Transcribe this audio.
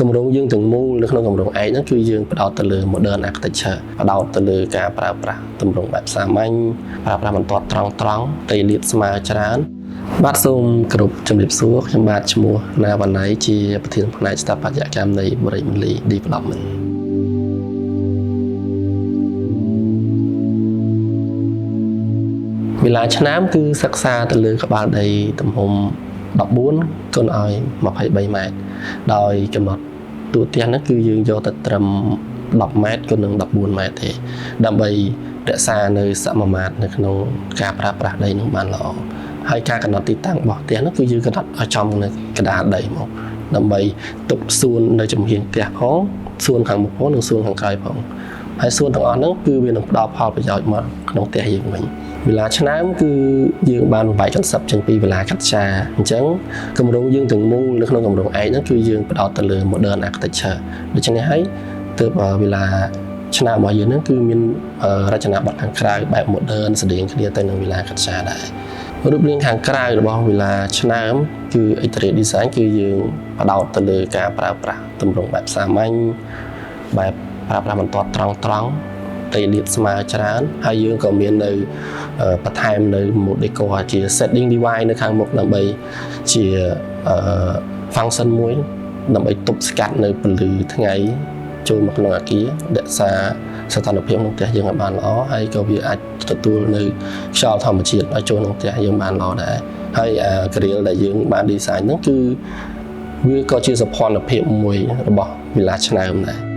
កម្រងយើងទាំងមូលនៅក្នុងកម្រងឯកហ្នឹងគឺយើងផ្ដោតទៅលើ modern architecture ផ្ដោតទៅលើការប្រើប្រាស់ទម្រង់បែបសាមញ្ញប្រើប្រាស់បន្ទាត់ត្រង់ត្រីលាតស្មើច្រើនបាទសូមគោរពជំរាបសួរខ្ញុំបាទឈ្មោះណាវណ្ណៃជាប្រធានផ្នែកស្ថាបត្យកម្មនៃ Borelli Development វេលាឆ្នាំគឺសិក្សាទៅលើក្បាលដីទំហំ14 គុណឲ្យ23ម៉ែត្រដោយកំណត់ទូទាំងហ្នឹងគឺយើងយកទៅត្រឹម10ម៉ែត្រគុណនឹង14ម៉ែត្រទេដើម្បីរក្សានៅសមាមាត្រនៅក្នុងការប្រើប្រាស់ដីនោះបានល្អហើយការកំណត់ទីតាំងរបស់ផ្ទះនោះគឺយើងកំណត់ឲ្យចំនៅកណ្ដាលដីមកដើម្បីទុកសួននៅចំហៀងផ្ទះផងសួនខាងមុខផងនិងសួនខាងក្រោយផងហើយសួនទាំងអស់ហ្នឹងគឺវានឹងផ្ដល់ផលប្រយោជន៍មកក្នុងផ្ទះយើងវិញវេលាឆ្នាំគឺយើងបានបែកកន្សឹបចេញពីវេលាកាត់ឆាអញ្ចឹងគម្រោងយើងទាំងមូលនៅក្នុងគម្រោងឯកហ្នឹងគឺយើងផ្ដោតទៅលើ modern architecture ដូច្នេះហើយទើបវេលាឆ្នាំរបស់យើងហ្នឹងគឺមានរចនាបថខាងក្រៅបែប modern ស្តៀងគ្នាទៅនឹងវេលាកាត់ឆាដែររូបរាងខាងក្រៅរបស់វេលាឆ្នាំគឺ interior design គឺយើងផ្ដោតទៅលើការប្រើប្រាស់ទម្រង់បែបសាមញ្ញបែបប្រើប្រាស់បន្ទាត់ត្រង់ត្រីលាតស្មើច្រើនហើយយើងក៏មាននៅបន្ថែមនៅ mode decor ជា setting device នៅខាងមុខដើម្បីជា function មួយដើម្បីទប់ស្កាត់នៅពន្លឺថ្ងៃចូលមកក្នុងអគាររក្សាសីតុណ្ហភាពក្នុងផ្ទះយើងឲ្យបានល្អហើយក៏វាអាចទទួលនៅខ្យល់ធម្មជាតិឲ្យចូលក្នុងផ្ទះយើងបានល្អដែរហើយgrill ដែលយើងបាន design ហ្នឹងគឺវាក៏ជាសោភ័ណភាពមួយរបស់វិឡាឆ្នាំដែរ